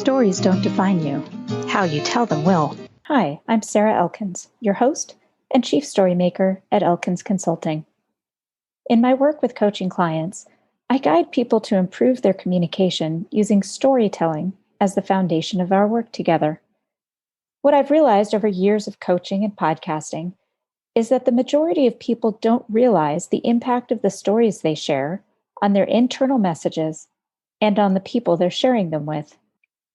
Stories don't define you. How you tell them will. Hi, I'm Sarah Elkins, your host and Chief Storymaker at Elkins Consulting. In my work with coaching clients, I guide people to improve their communication using storytelling as the foundation of our work together. What I've realized over years of coaching and podcasting is that the majority of people don't realize the impact of the stories they share on their internal messages and on the people they're sharing them with.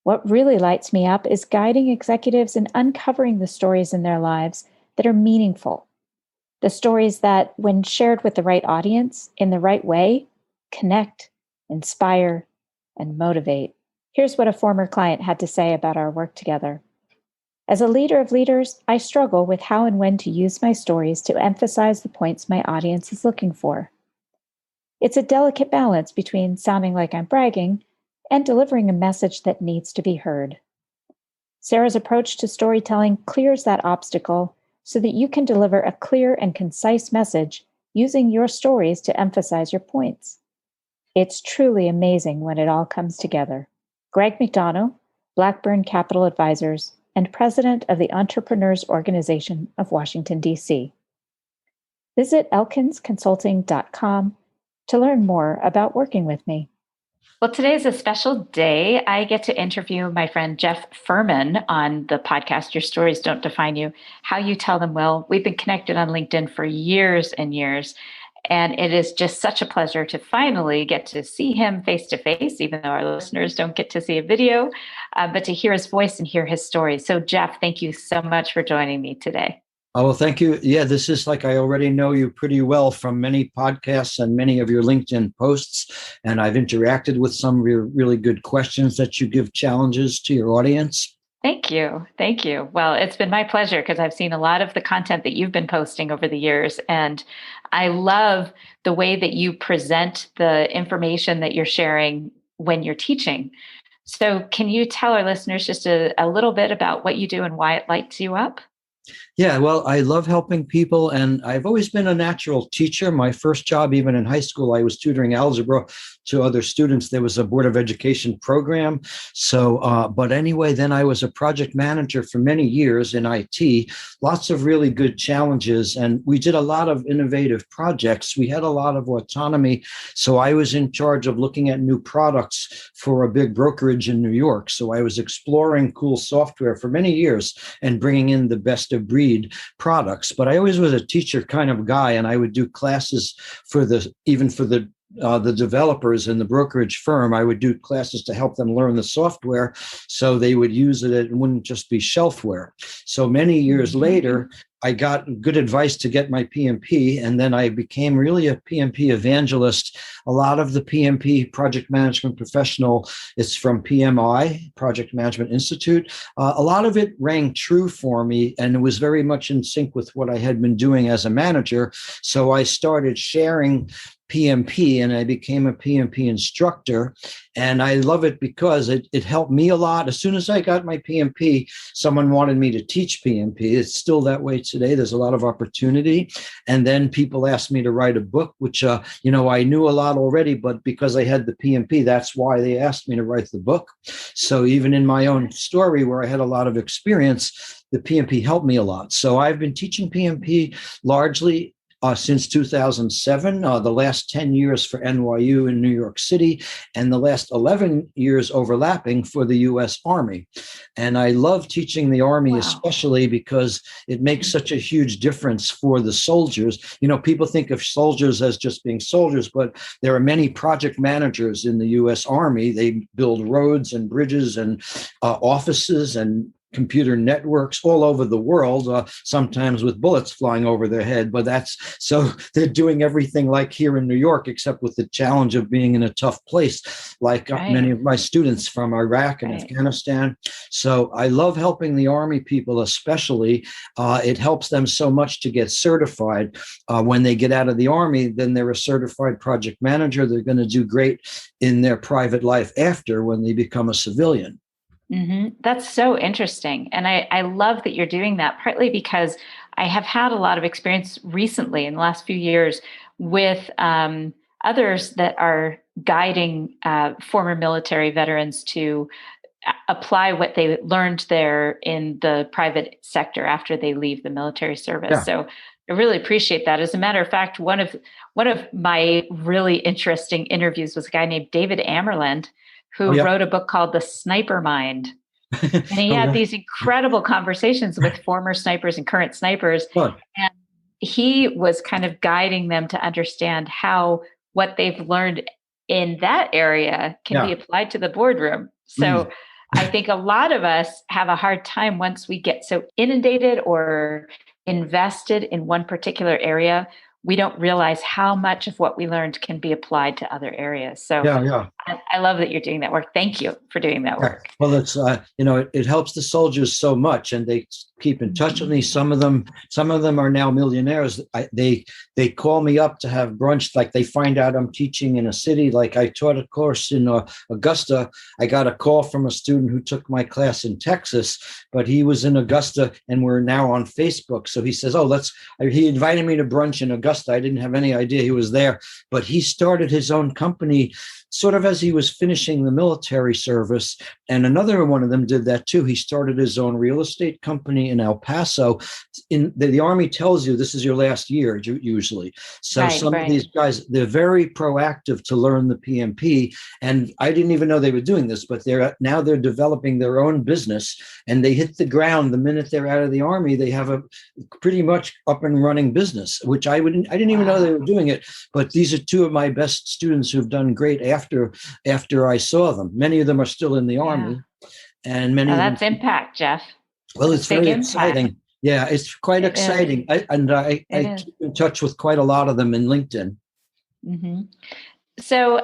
What really lights me up is guiding executives in uncovering the stories in their lives that are meaningful. The stories that, when shared with the right audience in the right way, connect, inspire, and motivate. Here's what a former client had to say about our work together. As a leader of leaders, I struggle with how and when to use my stories to emphasize the points my audience is looking for. It's a delicate balance between sounding like I'm bragging and delivering a message that needs to be heard. Sarah's approach to storytelling clears that obstacle so that you can deliver a clear and concise message using your stories to emphasize your points. It's truly amazing when it all comes together. Greg McDonough, Blackburn Capital Advisors, and president of the Entrepreneurs Organization of Washington, D.C. Visit elkinsconsulting.com to learn more about working with me. Well, today is a special day. I get to interview my friend Jeff Furman on the podcast, Your Stories Don't Define You, How You Tell Them Will. We've been connected on LinkedIn for years and years, and it is just such a pleasure to finally get to see him face to face, even though our listeners don't get to see a video, but to hear his voice and hear his story. So, Jeff, thank you so much for joining me today. Oh, well, thank you. Yeah, this is like I already know you pretty well from many podcasts and many of your LinkedIn posts. And I've interacted with some of your really good questions that you give challenges to your audience. Thank you. Thank you. Well, it's been my pleasure because I've seen a lot of the content that you've been posting over the years. And I love the way that you present the information that you're sharing when you're teaching. So can you tell our listeners just a little bit about what you do and why it lights you up? Yeah, well, I love helping people, and I've always been a natural teacher. My first job, even in high school, I was tutoring algebra to other students. There was a Board of Education program. But anyway, then I was a project manager for many years in IT, lots of really good challenges, and we did a lot of innovative projects. We had a lot of autonomy. So I was in charge of looking at new products for a big brokerage in New York. So I was exploring cool software for many years and bringing in the best of breed products. But I always was a teacher kind of guy, and I would do classes for the developers in the brokerage firm. I would do classes to help them learn the software so they would use it. It wouldn't just be shelfware. So many years later, I got good advice to get my PMP, and then I became really a PMP evangelist. A lot of the PMP, Project Management Professional, is from PMI, Project Management Institute. A lot of it rang true for me, and it was very much in sync with what I had been doing as a manager. So I started sharing PMP, and I became a PMP instructor. And I love it because it helped me a lot. As soon as I got my PMP, someone wanted me to teach PMP. It's still that way today. There's a lot of opportunity. And then people asked me to write a book, which, I knew a lot already, but because I had the PMP, that's why they asked me to write the book. So even in my own story where I had a lot of experience, the PMP helped me a lot. So I've been teaching PMP largely since 2007, the last 10 years for NYU in New York City, and the last 11 years overlapping for the U.S. Army. And I love teaching the Army, especially because it makes such a huge difference for the soldiers. People think of soldiers as just being soldiers, but there are many project managers in the U.S. Army. They build roads and bridges and offices and computer networks all over the world, sometimes with bullets flying over their head. But so they're doing everything like here in New York, except with the challenge of being in a tough place, like many of my students from Iraq and Afghanistan. So I love helping the Army people, especially. It helps them so much to get certified. When they get out of the Army, then they're a certified project manager. They're going to do great in their private life after when they become a civilian. Mm-hmm. That's so interesting. And I love that you're doing that, partly because I have had a lot of experience recently in the last few years with others that are guiding former military veterans to apply what they learned there in the private sector after they leave the military service. Yeah. So I really appreciate that. As a matter of fact, one of my really interesting interviews was a guy named David Amerland, Oh, who yeah. wrote a book called The Sniper Mind. And he Oh, had yeah. these incredible conversations with former snipers and current snipers. Fun. And he was kind of guiding them to understand how what they've learned in that area can be applied to the boardroom. So I think a lot of us have a hard time once we get so inundated or invested in one particular area, we don't realize how much of what we learned can be applied to other areas. So Yeah. I love that you're doing that work. Thank you for doing that work. Well, it's it helps the soldiers so much, and they keep in touch with me. Some of them are now millionaires. They call me up to have brunch. Like they find out I'm teaching in a city. Like I taught a course in Augusta. I got a call from a student who took my class in Texas, but he was in Augusta, and we're now on Facebook. So he says, he invited me to brunch in Augusta. I didn't have any idea he was there, but he started his own company sort of as he was finishing the military service. And another one of them did that too. He started his own real estate company in El Paso. In the Army tells you this is your last year usually. So some of these guys, they're very proactive to learn the PMP. And I didn't even know they were doing this, but they're developing their own business, and they hit the ground the minute they're out of the Army. They have a pretty much up and running business, which I didn't even know they were doing it. But these are two of my best students who've done great after I saw them. Many of them are still in the Army, and many. That's impact, Jeff. Well, it's very exciting. Yeah, it's quite exciting. I keep in touch with quite a lot of them in LinkedIn. Mm-hmm. So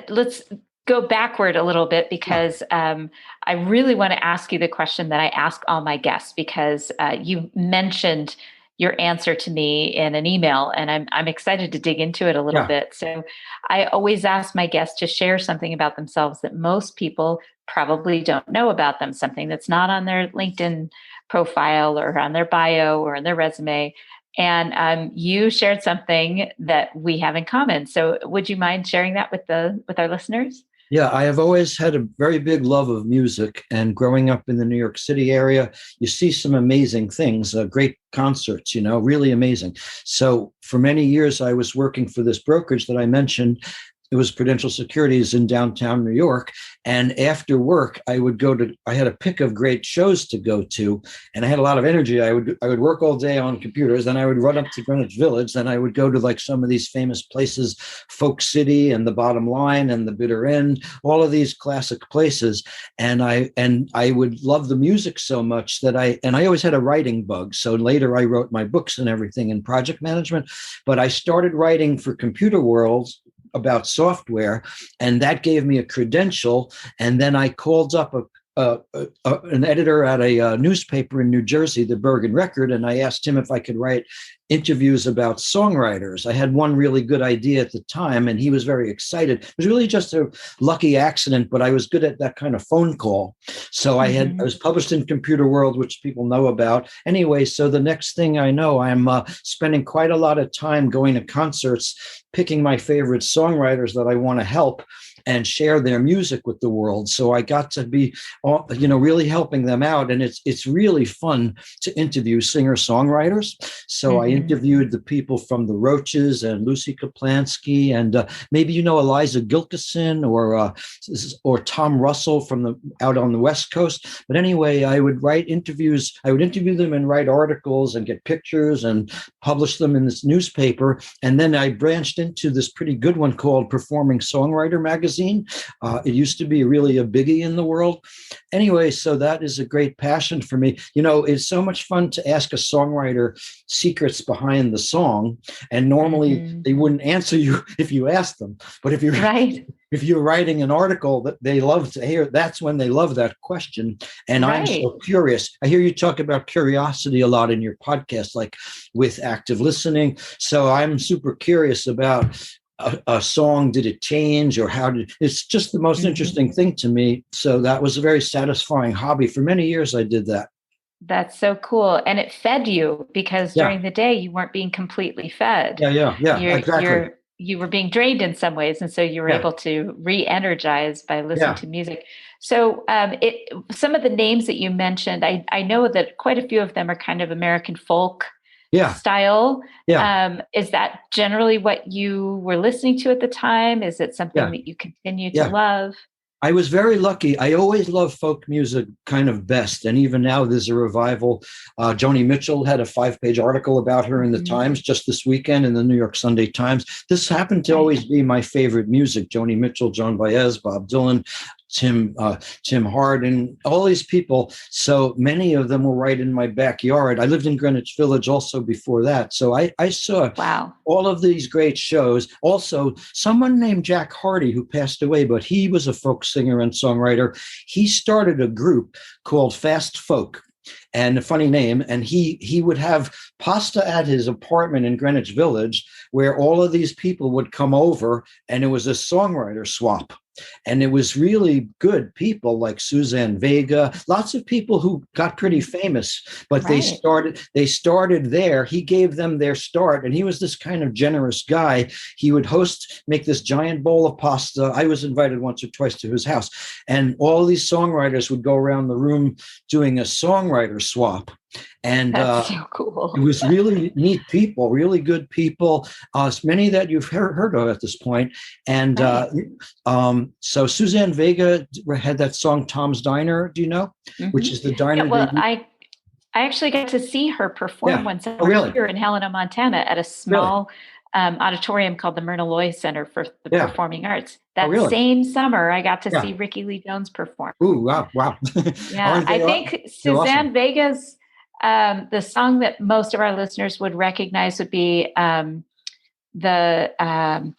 let's go backward a little bit, because I really want to ask you the question that I ask all my guests, because you mentioned your answer to me in an email, and I'm excited to dig into it a little bit. So I always ask my guests to share something about themselves that most people probably don't know about them, something that's not on their LinkedIn profile or on their bio or on their resume. And you shared something that we have in common. So would you mind sharing that with our listeners? Yeah, I have always had a very big love of music, and growing up in the New York City area, you see some amazing things, great concerts, really amazing. So for many years, I was working for this brokerage that I mentioned. It was Prudential Securities in downtown New York. And after work, I had a pick of great shows to go to, and I had a lot of energy. I would work all day on computers, then I would run up to Greenwich Village, then I would go to like some of these famous places, Folk City and the Bottom Line and the Bitter End, all of these classic places. And I would love the music so much that I always had a writing bug. So later I wrote my books and everything in project management, but I started writing for Computer Worlds about software, and that gave me a credential. And then I called up an editor at a newspaper in New Jersey, the Bergen Record, and I asked him if I could write interviews about songwriters. I had one really good idea at the time, and he was very excited. It was really just a lucky accident, but I was good at that kind of phone call. So I was published in Computer World, which people know about. Anyway, so the next thing I know, I'm spending quite a lot of time going to concerts, picking my favorite songwriters that I want to help and share their music with the world. So I got to be, really helping them out. And it's really fun to interview singer-songwriters. So I interviewed the people from the Roaches and Lucy Kaplansky, and maybe Eliza Gilkison or Tom Russell from out on the West Coast. But anyway, I would write interviews. I would interview them and write articles and get pictures and publish them in this newspaper. And then I branched into this pretty good one called Performing Songwriter Magazine. It used to be really a biggie in the world. Anyway, so that is a great passion for me. It's so much fun to ask a songwriter secrets behind the song, and normally they wouldn't answer you if you asked them. But if you're writing an article that they love to hear, that's when they love that question. And I'm so curious. I hear you talk about curiosity a lot in your podcast, like with active listening. So I'm super curious about a song. Did it change, or it's just the most interesting thing to me. So that was a very satisfying hobby. For many years, I did that. That's so cool. And it fed you, because during the day you weren't being completely fed. Yeah, exactly. You were being drained in some ways. And so you were able to re-energize by listening to music. So some of the names that you mentioned, I know that quite a few of them are kind of American folk Yeah. style. Yeah. Is that generally what you were listening to at the time? Is it something Yeah. that you continue to Yeah. love? I was very lucky. I always loved folk music kind of best. And even now there's a revival. Joni Mitchell had a 5-page article about her in the Times just this weekend in the New York Sunday Times. This happened to always be my favorite music. Joni Mitchell, Joan Baez, Bob Dylan, Tim Hardin, all these people. So many of them were right in my backyard. I lived in Greenwich Village also before that. So I saw all of these great shows. Also, someone named Jack Hardy, who passed away, but he was a folk singer and songwriter. He started a group called Fast Folk. And a funny name. And he would have pasta at his apartment in Greenwich Village, where all of these people would come over, and it was a songwriter swap. And it was really good people like Suzanne Vega, lots of people who got pretty famous, but they started there. He gave them their start, and he was this kind of generous guy. He would make this giant bowl of pasta. I was invited once or twice to his house, and all these songwriters would go around the room doing a songwriter swap. And that's so cool. It was really neat people, really good people, many that you've heard of at this point. And so Suzanne Vega had that song Tom's Diner, do you know? Which is the diner. Yeah, well, I actually got to see her perform once here in Helena, Montana at a small auditorium called the Myrna Loy Center for the Performing Arts. That same summer, I got to see Rickie Lee Jones perform. Ooh, wow. Yeah, I think Suzanne Vega's the song that most of our listeners would recognize would be the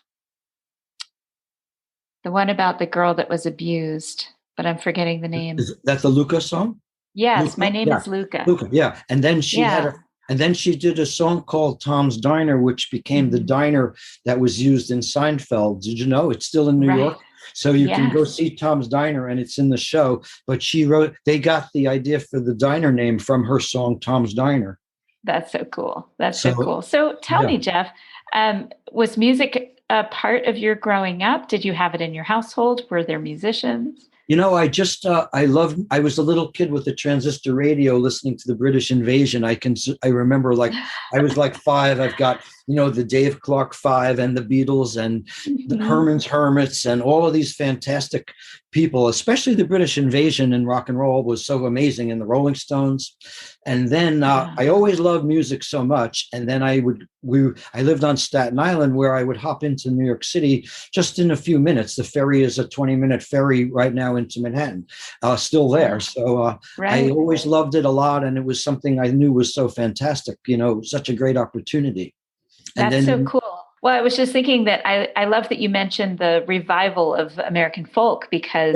one about the girl that was abused, but I'm forgetting the name. Is that the Luca song? Yes, Luca? My name is Luca. Luca, yeah. And then she did a song called Tom's Diner, which became the diner that was used in Seinfeld. Did you know? It's still in New York. So you can go see Tom's Diner, and it's in the show. But they got the idea for the diner name from her song, Tom's Diner. That's so cool. That's so cool. So tell me, Jeff, was music a part of your growing up? Did you have it in your household? Were there musicians? You know, I was a little kid with a transistor radio listening to the British invasion. I remember I was like 5. I've got, the Dave Clark 5 and the Beatles and the Herman's Hermits and all of these fantastic people, especially the British invasion and rock and roll was so amazing, and the Rolling Stones. And then I always loved music so much. And then I lived on Staten Island, where I would hop into New York City just in a few minutes. The ferry is a 20-minute ferry right now into Manhattan, still there. So I always loved it a lot. And it was something I knew was so fantastic, such a great opportunity. That's so cool. Well, I was just thinking that I love that you mentioned the revival of American folk, because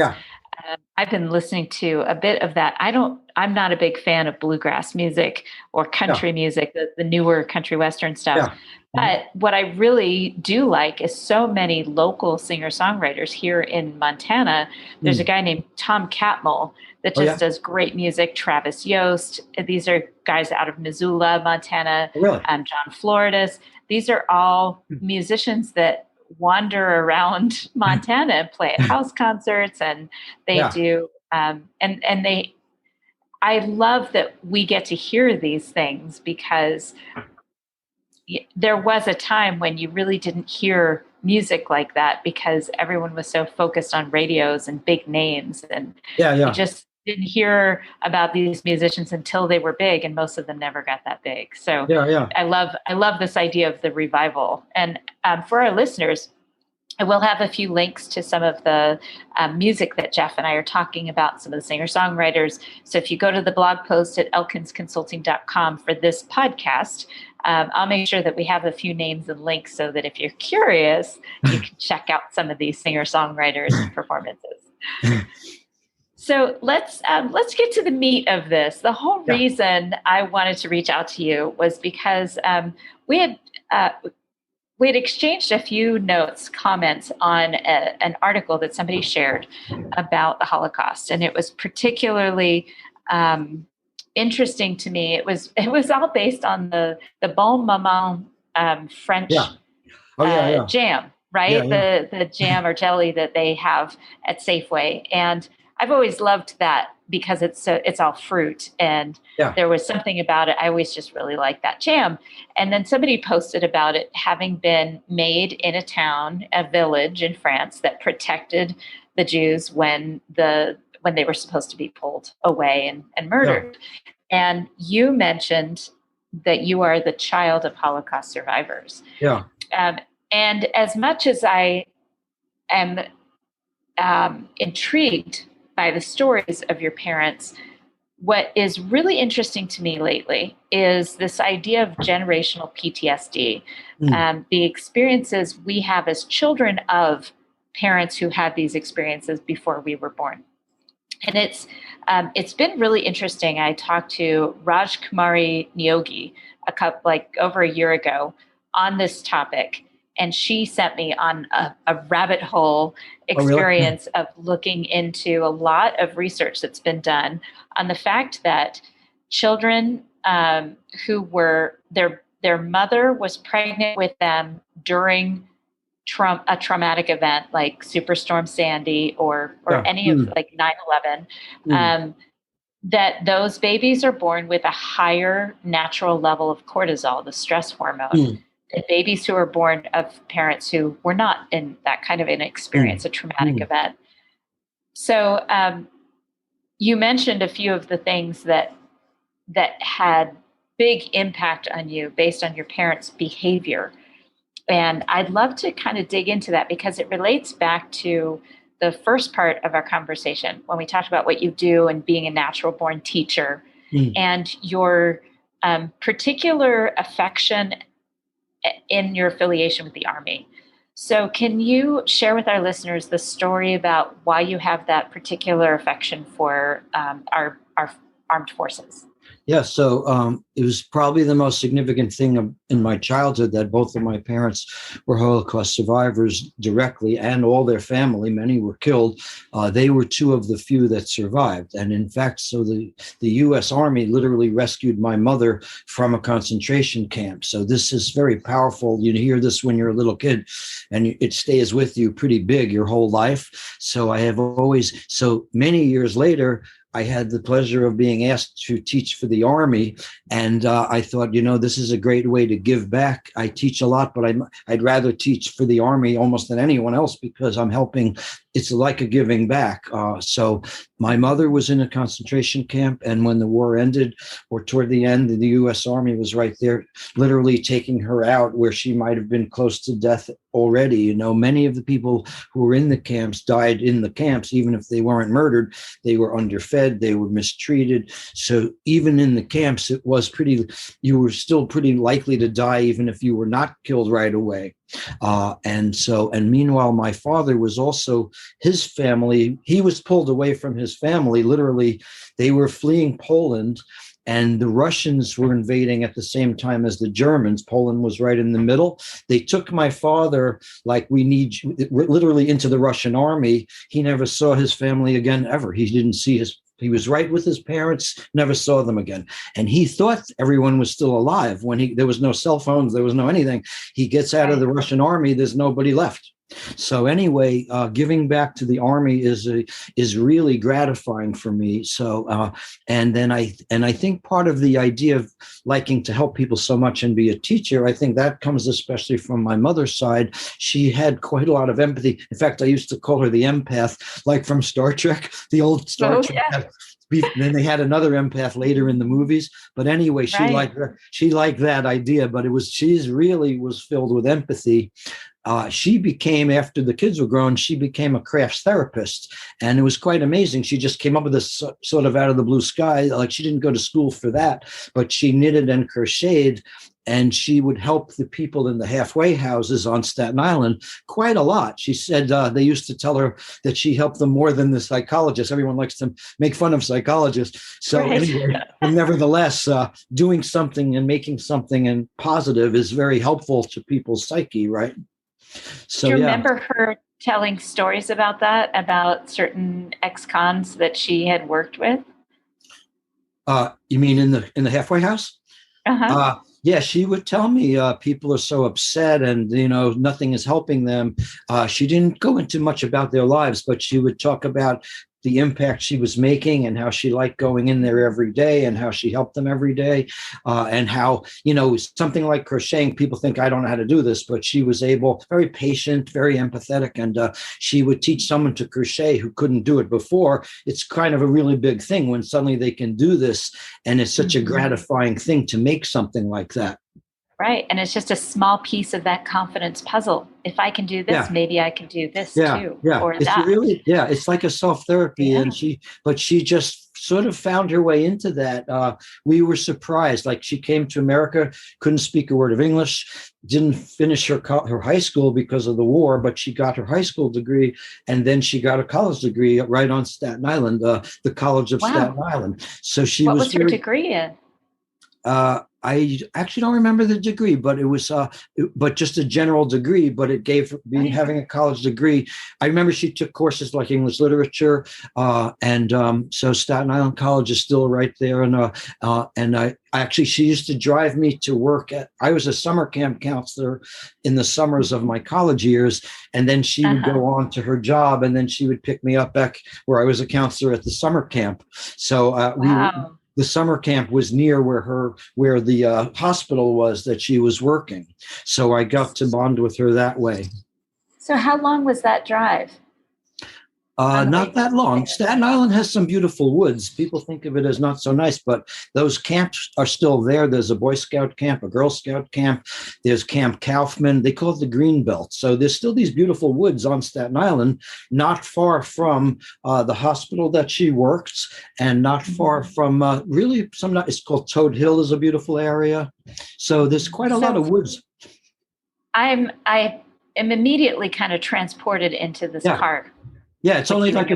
I've been listening to a bit of that. I'm not a big fan of bluegrass music or country music, the newer country western stuff. Yeah. But what I really do like is so many local singer-songwriters here in Montana. There's a guy named Tom Catmull that just does great music. Travis Yost. These are guys out of Missoula, Montana. John Floridas. These are all musicians that wander around Montana and play at house concerts, and they do. I love that we get to hear these things, because there was a time when you really didn't hear music like that, because everyone was so focused on radios and big names, and you just didn't hear about these musicians until they were big, and most of them never got that big. So I love this idea of the revival. And for our listeners, I will have a few links to some of the music that Jeff and I are talking about, some of the singer-songwriters. So if you go to the blog post at elkinsconsulting.com for this podcast, I'll make sure that we have a few names and links, so that if you're curious, you can check out some of these singer-songwriters and performances. So let's get to the meat of this. The whole reason I wanted to reach out to you was because we had exchanged a few comments on an article that somebody shared about the Holocaust, and it was particularly interesting to me. It was all based on the Bon Maman French jam, right? The jam or jelly that they have at Safeway. And I've always loved that because it's all fruit, and Yeah. there was something about it. I always just really liked that jam. And then somebody posted about it having been made in a village in France that protected the Jews when they were supposed to be pulled away and murdered. Yeah. And you mentioned that you are the child of Holocaust survivors. Yeah. And as much as I am intrigued by the stories of your parents, what is really interesting to me lately is this idea of generational PTSD, the experiences we have as children of parents who had these experiences before we were born. And it's been really interesting. I talked to Raj Kumari Nyogi over a year ago on this topic, and she sent me on a rabbit hole experience of looking into a lot of research that's been done on the fact that children who were their mother was pregnant with them during a traumatic event like Superstorm Sandy or any of like 9/11, that those babies are born with a higher natural level of cortisol, the stress hormone. And babies who are born of parents who were not in that kind of an experience, a traumatic event. So you mentioned a few of the things that had big impact on you based on your parents' behavior. And I'd love to kind of dig into that because it relates back to the first part of our conversation when we talked about what you do and being a natural born teacher and your particular affection in your affiliation with the Army. So can you share with our listeners the story about why you have that particular affection for our armed forces? Yeah, so it was probably the most significant thing in my childhood that both of my parents were Holocaust survivors directly, and all their family. Many were killed. They were two of the few that survived. And in fact, so the U.S. Army literally rescued my mother from a concentration camp. So this is very powerful. You hear this when you're a little kid, and it stays with you pretty big your whole life. So so many years later, I had the pleasure of being asked to teach for the Army. And I thought, this is a great way to give back. I teach a lot, but I'd rather teach for the Army almost than anyone else because I'm helping. It's like a giving back. So my mother was in a concentration camp. And when the war ended, or toward the end, the U.S. Army was right there, literally taking her out where she might have been close to death already. Many of the people who were in the camps died in the camps. Even if they weren't murdered, they were underfed, they were mistreated. So even in the camps, you were still pretty likely to die, even if you were not killed right away. And meanwhile, my father was also, his family, he was pulled away from his family. Literally, they were fleeing Poland. And the Russians were invading at the same time as the Germans. Poland was right in the middle. They took my father, like, we need you, literally into the Russian army. He never saw his family again, ever. He was right with his parents, never saw them again. And he thought everyone was still alive when there was no cell phones, there was no anything. He gets out of the Russian army, there's nobody left. So anyway, giving back to the Army is really gratifying for me. So, and I think part of the idea of liking to help people so much and be a teacher, I think that comes especially from my mother's side. She had quite a lot of empathy. In fact, I used to call her the empath, like from Star Trek, the old Star Trek. Yeah. Then they had another empath later in the movies. But anyway, she liked that idea. But she really was filled with empathy. She became, after the kids were grown, she became a crafts therapist. And it was quite amazing. She just came up with this sort of out of the blue sky. Like, she didn't go to school for that, but she knitted and crocheted. And she would help the people in the halfway houses on Staten Island quite a lot. She said they used to tell her that she helped them more than the psychologists. Everyone likes to make fun of psychologists. So anyway, but nevertheless, doing something and making something and positive is very helpful to people's psyche, right? So, do you remember her telling stories about that, about certain ex-cons that she had worked with? You mean in the halfway house? Uh-huh. Yeah, she would tell me people are so upset and, nothing is helping them. She didn't go into much about their lives, but she would talk about the impact she was making and how she liked going in there every day and how she helped them every day. And how, something like crocheting, people think I don't know how to do this, but she was able, very patient, very empathetic. And she would teach someone to crochet who couldn't do it before. It's kind of a really big thing when suddenly they can do this. And it's such a gratifying thing to make something like that. Right. And it's just a small piece of that confidence puzzle. If I can do this, maybe I can do this too. Yeah. Or it's that. Really, it's like a self-therapy. And she just sort of found her way into that. We were surprised. Like, she came to America, couldn't speak a word of English, didn't finish her high school because of the war, but she got her high school degree. And then she got a college degree right on Staten Island, the College of Staten Island. So what was her degree in? I actually don't remember the degree, but it was, but just a general degree. But it gave having a college degree. I remember she took courses like English literature, and so Staten Island College is still right there. And she used to drive me to work I was a summer camp counselor in the summers of my college years, and then she would go on to her job, and then she would pick me up back where I was a counselor at the summer camp. So the summer camp was near where the hospital was that she was working. So I got to bond with her that way. So how long was that drive? Not that long. Staten Island has some beautiful woods. People think of it as not so nice, but those camps are still there. There's a Boy Scout camp, a Girl Scout camp. There's Camp Kaufman. They call it the Green Belt. So there's still these beautiful woods on Staten Island, not far from the hospital that she works, and not far from it's called Toad Hill is a beautiful area. So there's quite a lot of woods. I am immediately kind of transported into this car. Yeah, it's only like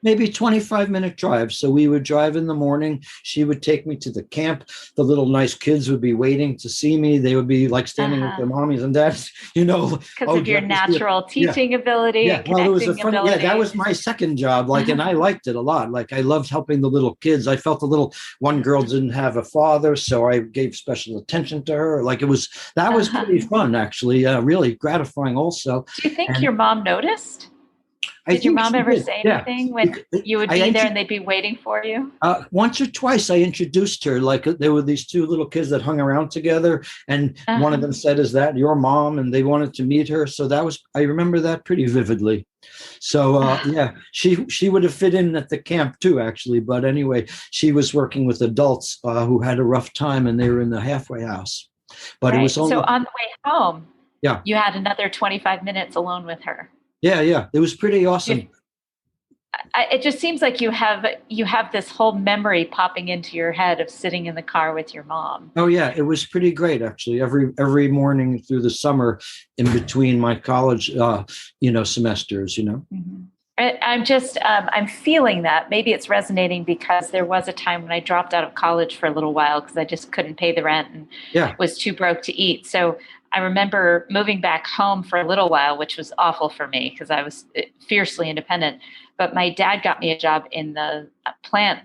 maybe 25-minute drive. So we would drive in the morning. She would take me to the camp. The little nice kids would be waiting to see me. They would be like standing with their mommies and dads, Because of your natural teaching ability. Yeah, well, it was that was my second job. And I liked it a lot. Like, I loved helping the little kids. I felt one girl didn't have a father, so I gave special attention to her. Like, that was pretty fun, actually. Really gratifying also. Do you think your mom noticed? Did your mom ever say anything when you would be there and they'd be waiting for you? Once or twice I introduced her. Like, there were these two little kids that hung around together, and one of them said, "Is that your mom?" And they wanted to meet her. So I remember that pretty vividly. So she would have fit in at the camp too, actually. But anyway, she was working with adults who had a rough time, and they were in the halfway house. But it was only so on the way home. Yeah, you had another 25 minutes alone with her. Yeah. It was pretty awesome. It just seems like you have this whole memory popping into your head of sitting in the car with your mom. Oh yeah, it was pretty great, actually. Every morning through the summer, in between my college, semesters. Mm-hmm. I'm feeling that. Maybe it's resonating because there was a time when I dropped out of college for a little while because I just couldn't pay the rent and was too broke to eat. So I remember moving back home for a little while, which was awful for me because I was fiercely independent. But my dad got me a job in the plant.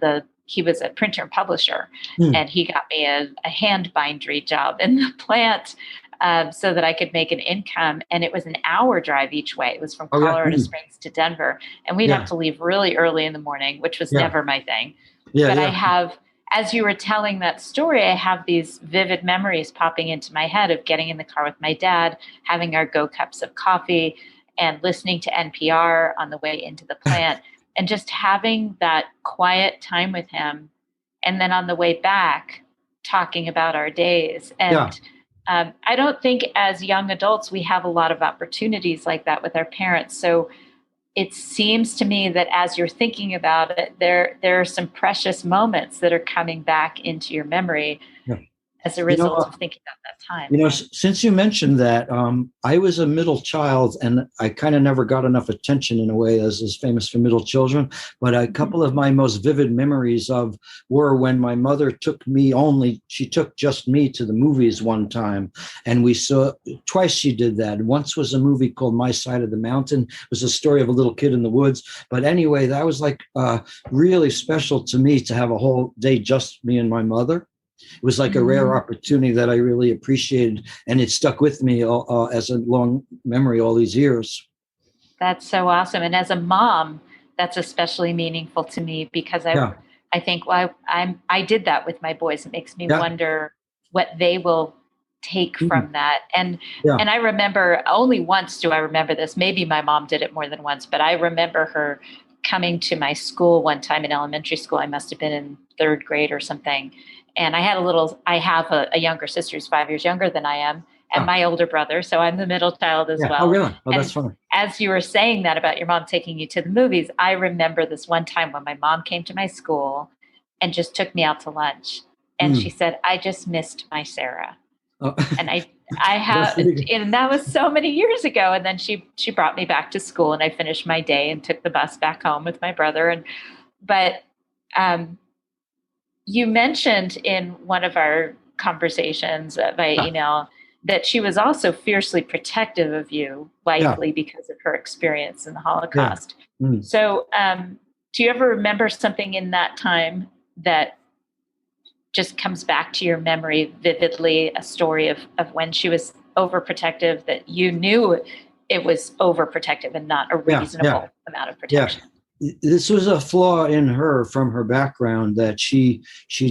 He was a printer and publisher, and he got me a hand bindery job in the plant so that I could make an income. And it was an hour drive each way. It was from Colorado Springs to Denver. And we'd have to leave really early in the morning, which was never my thing. I have, as you were telling that story, I have these vivid memories popping into my head of getting in the car with my dad, having our Go cups of coffee, and listening to NPR on the way into the plant, and just having that quiet time with him. And then on the way back, talking about our days. And I don't think as young adults, we have a lot of opportunities like that with our parents. So it seems to me that as you're thinking about it, there are some precious moments that are coming back into your memory as a result of thinking about that time. Since you mentioned that, I was a middle child, and I kind of never got enough attention in a way, as is famous for middle children. But a couple of my most vivid memories were when my mother she took just me to the movies one time, and we saw twice she did that. Once was a movie called My Side of the Mountain. It was a story of a little kid in the woods. But anyway, that was like really special to me to have a whole day just me and my mother. It was like a rare opportunity that I really appreciated, and it stuck with me as a long memory all these years. That's so awesome. And as a mom, that's especially meaningful to me because Yeah. I think, well, I did that with my boys. It makes me Yeah. wonder what they will take Mhm. from that. Yeah. And I remember only once do I remember this. Maybe my mom did it more than once, but I remember her coming to my school one time in elementary school. I must have been in third grade or something. And I have a younger sister who's 5 years younger than I am, and Yeah. my older brother. So I'm the middle child as Yeah. Oh, well. really? Oh, that's And funny. as you were saying that about your mom taking you to the movies, I remember this one time when my mom came to my school and just took me out to lunch. And she Mm. said, I just missed my Sarah. Oh. And I That's have, pretty good. and that was so many years ago. And then she brought me back to school, and I finished my day and took the bus back home with my brother. But um, you mentioned in one of our conversations by Yeah. email that she was also fiercely protective of you, Yeah. likely because of her experience in the Yeah. Holocaust. Mm. So, do you ever remember something in that time that just comes back to your memory vividly, a story of when she was overprotective, that you knew it was overprotective and not a Yeah. Yeah. reasonable amount of Yeah. protection? This was a flaw in her from her background, that she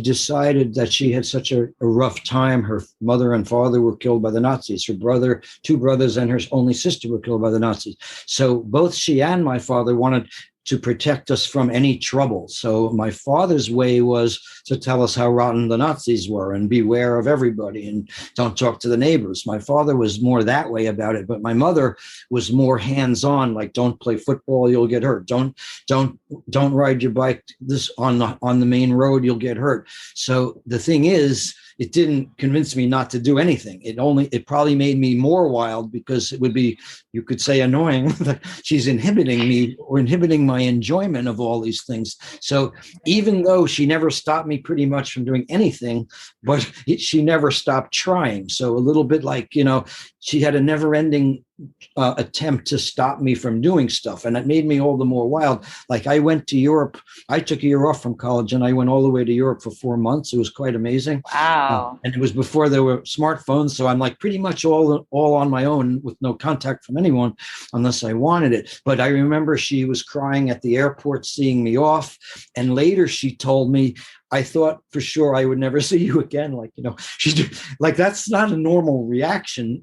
decided that she had such a rough time. Her mother and father were killed by the Nazis. Her brother, two brothers, and her only sister were killed by the Nazis. So both she and my father wanted to protect us from any trouble. So my father's way was to tell us how rotten the Nazis were and beware of everybody and don't talk to the neighbors. My father was more that way about it, but my mother was more hands-on, like don't play football, you'll get hurt. Don't ride your bike this on the main road, you'll get hurt. So the thing is, it didn't convince me not to do anything. It probably made me more wild, because it would be, you could say, annoying that she's inhibiting me or inhibiting my enjoyment of all these things. So even though she never stopped me pretty much from doing anything, but she never stopped trying. So a little bit like, she had a never ending attempt to stop me from doing stuff. And it made me all the more wild. Like I went to Europe, I took a year off from college and I went all the way to Europe for 4 months. It was quite amazing. Wow. And it was before there were smartphones. So I'm like pretty much all on my own with no contact from anyone unless I wanted it. But I remember she was crying at the airport seeing me off. And later she told me, I thought for sure I would never see you again. Like, she's like, that's not a normal reaction.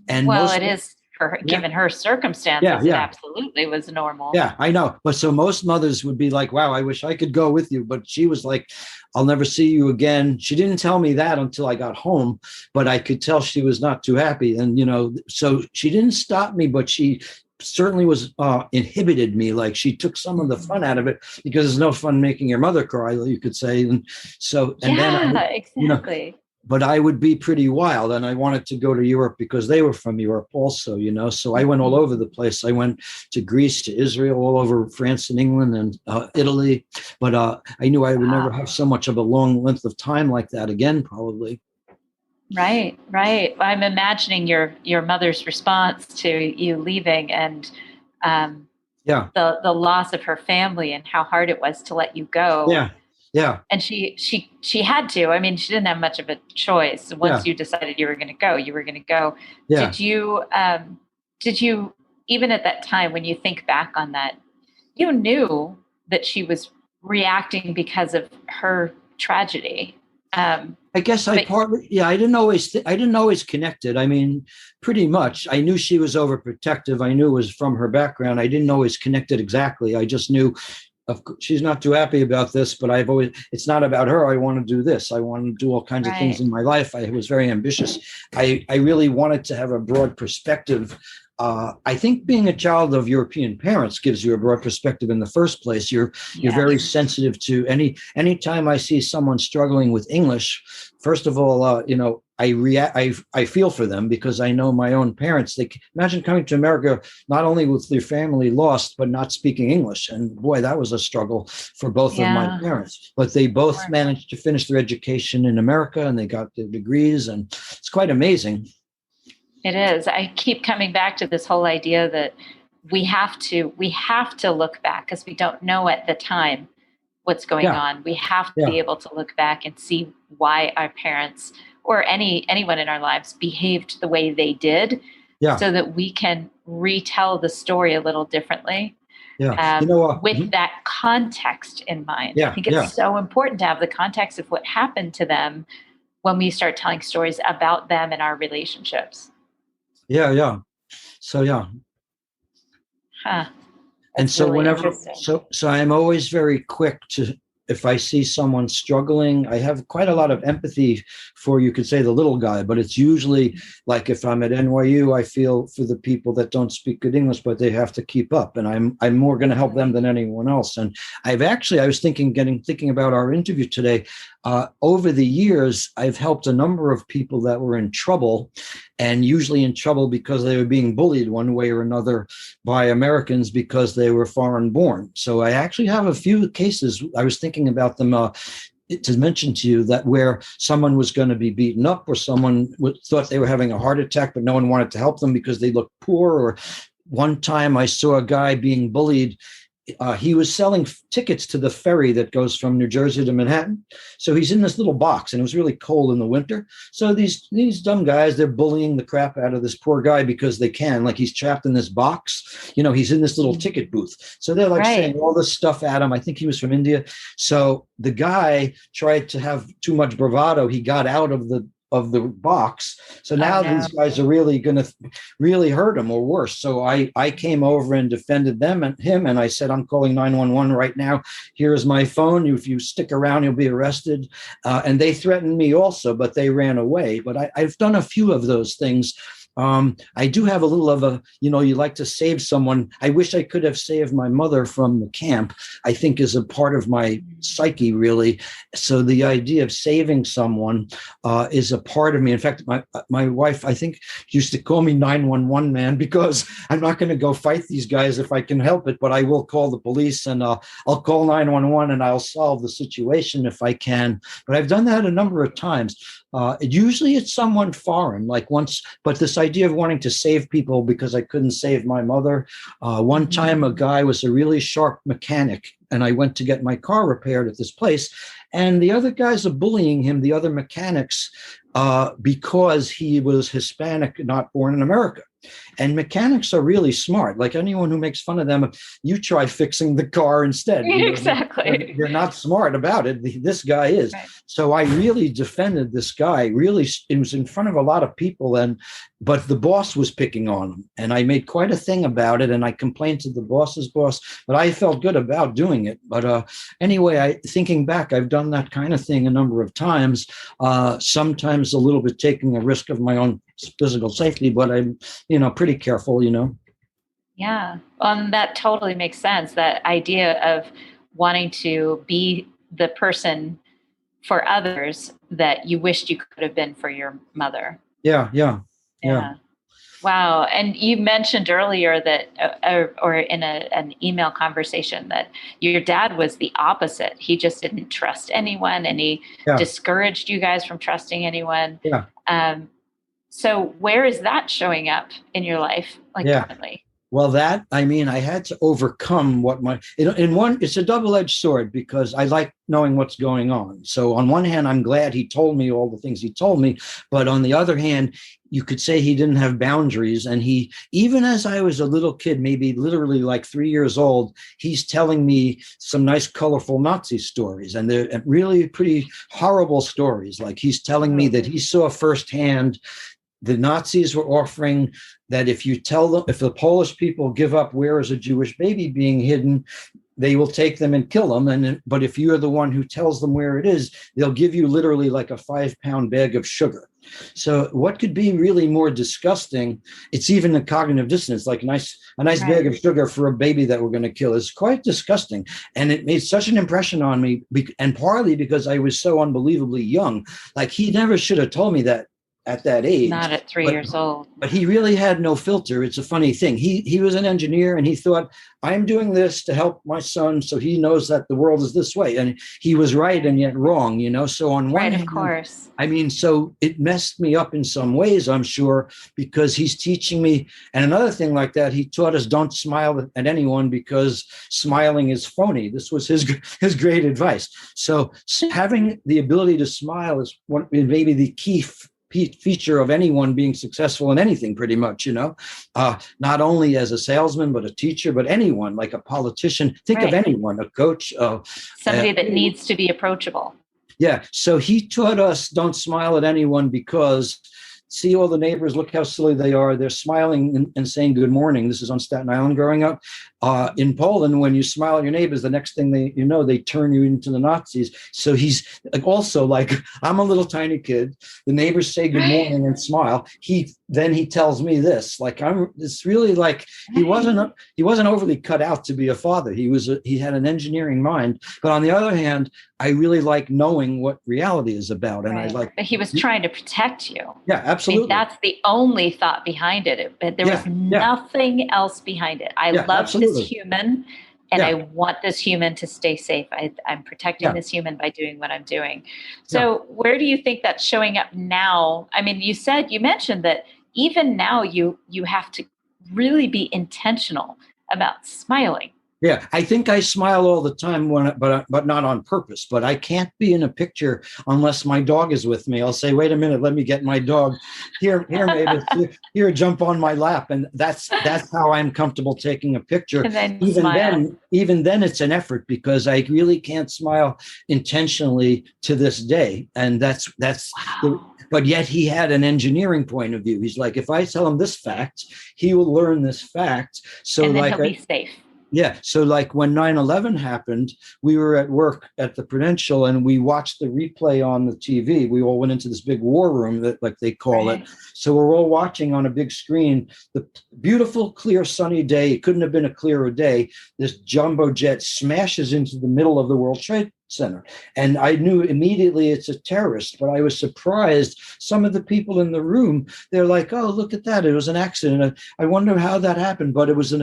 And Well, most, it is for her, yeah, given her circumstances, yeah, it yeah. absolutely was normal. Yeah, I know. But so most mothers would be like, wow, I wish I could go with you. But she was like, I'll never see you again. She didn't tell me that until I got home, but I could tell she was not too happy. And, so she didn't stop me, but she certainly was inhibited me. Like she took some of the fun out of it, because there's no fun making your mother cry, you could say. And so, and Yeah, then, exactly. but I would be pretty wild, and I wanted to go to Europe because they were from Europe also, so I went all over the place. I went to Greece, to Israel, all over France and England and Italy, but I knew I would never have so much of a long length of time like that again, probably. Right. I'm imagining your mother's response to you leaving, and Yeah, the loss of her family and how hard it was to let you go. yeah. And she had to. I mean, she didn't have much of a choice. Once Yeah. you decided you were going to go, you were going to go. Yeah. Did you even at that time, when you think back on that, you knew that she was reacting because of her tragedy? I guess I didn't always connect it. I mean, pretty much. I knew she was overprotective. I knew it was from her background. I didn't always connect it exactly. I just knew she's not too happy about this, but it's not about her. I want to do this. I want to do all kinds of things in my life. I was very ambitious. I really wanted to have a broad perspective. I think being a child of European parents gives you a broad perspective in the first place. You're very sensitive to anytime I see someone struggling with English. First of all, I feel for them, because I know my own parents. They imagine coming to America, not only with their family lost, but not speaking English. And boy, that was a struggle for both of my parents. But they both managed to finish their education in America, and they got their degrees, and it's quite amazing. It is. I keep coming back to this whole idea that we have to look back, because we don't know at the time what's going on. We have to be able to look back and see why our parents or anyone in our lives behaved the way they did, so that we can retell the story a little differently. Yeah. with that context in mind. I Yeah. think Yeah. it's so important to have the context of what happened to them when we start telling stories about them and our relationships. Yeah. Yeah. So, yeah. Huh. And That's so really whenever, interesting. so I'm always very quick to, if I see someone struggling, I have quite a lot of empathy for, you could say, the little guy, but it's usually like if I'm at NYU, I feel for the people that don't speak good English, but they have to keep up, and I'm more going to help them than anyone else. And I was thinking about our interview today. Over the years, I've helped a number of people that were in trouble, and usually in trouble because they were being bullied one way or another by Americans because they were foreign born. So I actually have a few cases. I was thinking about them to mention to you, that where someone was going to be beaten up, or someone thought they were having a heart attack, but no one wanted to help them because they looked poor. Or one time I saw a guy being bullied. He was selling tickets to the ferry that goes from New Jersey to Manhattan. So he's in this little box, and it was really cold in the winter. So these dumb guys, they're bullying the crap out of this poor guy because they can. Like, he's trapped in this box. He's in this little ticket booth. So they're like saying all this stuff at him. I think he was from India. So the guy tried to have too much bravado. He got out of the box. So now these guys are really going to really hurt him, or worse. So I came over and defended him, and I said, I'm calling 911 right now. Here's my phone. If you stick around, you'll be arrested. And they threatened me also, but they ran away. But I've done a few of those things. I do have a little of a, you like to save someone. I wish I could have saved my mother from the camp, I think is a part of my psyche, really. So the idea of saving someone is a part of me. In fact, my wife, I think, used to call me 911 man, because I'm not going to go fight these guys if I can help it, but I will call the police, and I'll call 911, and I'll solve the situation if I can. But I've done that a number of times. Usually it's someone foreign, like once, but this idea of wanting to save people because I couldn't save my mother. One time, a guy was a really sharp mechanic, and I went to get my car repaired at this place, and the other guys are bullying him, the other mechanics, because he was Hispanic, not born in America. And mechanics are really smart. Like, anyone who makes fun of them, you try fixing the car instead. Exactly. They're not smart about it. This guy is. Right. So I really defended this guy. Really, it was in front of a lot of people, but the boss was picking on him. And I made quite a thing about it, and I complained to the boss's boss, but I felt good about doing it. But anyway, thinking back, I've done that kind of thing a number of times, sometimes a little bit taking a risk of my own physical safety, but I'm, pretty careful, Yeah. That totally makes sense. That idea of wanting to be the person for others that you wished you could have been for your mother. Yeah. Wow. And you mentioned earlier that, or in an email conversation, that your dad was the opposite. He just didn't trust anyone, and he discouraged you guys from trusting anyone. Yeah. So where is that showing up in your life, currently? Well, I had to overcome it's a double-edged sword, because I like knowing what's going on. So on one hand, I'm glad he told me all the things he told me. But on the other hand, you could say he didn't have boundaries. And even as I was a little kid, maybe literally like 3 years old, he's telling me some nice, colorful Nazi stories. And they're really pretty horrible stories. Like, he's telling me that he saw firsthand the Nazis were offering that if the Polish people give up where is a Jewish baby being hidden, they will take them and kill them. But if you're the one who tells them where it is, they'll give you literally like a 5-pound bag of sugar. So what could be really more disgusting? It's even a cognitive dissonance, like a nice bag of sugar for a baby that we're going to kill is quite disgusting. And it made such an impression on me, and partly because I was so unbelievably young. Like, he never should have told me that at that age. Not at 3 years old. But he really had no filter. It's a funny thing. He was an engineer, and he thought, I'm doing this to help my son, so he knows that the world is this way. And he was right and yet wrong, So on one hand, of course. So it messed me up in some ways, I'm sure, because he's teaching me. And another thing like that, he taught us, don't smile at anyone because smiling is phony. This was his great advice. So having the ability to smile is maybe the key feature of anyone being successful in anything, pretty much, not only as a salesman, but a teacher, but anyone, like a politician. Think of anyone, a coach. Somebody that needs to be approachable. Yeah. So he taught us, don't smile at anyone, because see all the neighbors, look how silly they are. They're smiling and saying good morning. This is on Staten Island growing up. In Poland, when you smile at your neighbors, the next thing they turn you into the Nazis. So he's also like, I'm a little tiny kid. The neighbors say good morning and smile. He tells me this, like, it's really like he wasn't overly cut out to be a father. He had an engineering mind. But on the other hand, I really like knowing what reality is about. And but he was trying to protect you. Yeah, absolutely. That's the only thought behind it. But there was nothing else behind it. I love this human, and I want this human to stay safe. I'm protecting this human by doing what I'm doing. So where do you think that's showing up now? I mean, you mentioned that even now you have to really be intentional about smiling. Yeah, I think I smile all the time, but not on purpose. But I can't be in a picture unless my dog is with me. I'll say, "Wait a minute, let me get my dog." Here, Mavis, here, jump on my lap, and that's how I'm comfortable taking a picture. And then even then, it's an effort, because I really can't smile intentionally to this day, and that's. Wow. But yet he had an engineering point of view. He's like, if I tell him this fact, he will learn this fact. So and then he'll be safe. Yeah. So like when 9/11 happened, we were at work at the Prudential and we watched the replay on the TV. We all went into this big war room, that, like they call it. So we're all watching on a big screen the beautiful, clear, sunny day. It couldn't have been a clearer day. This jumbo jet smashes into the middle of the World Trade Center. And I knew immediately it's a terrorist, but I was surprised. Some of the people in the room, they're like, oh, look at that. It was an accident. I wonder how that happened, but it was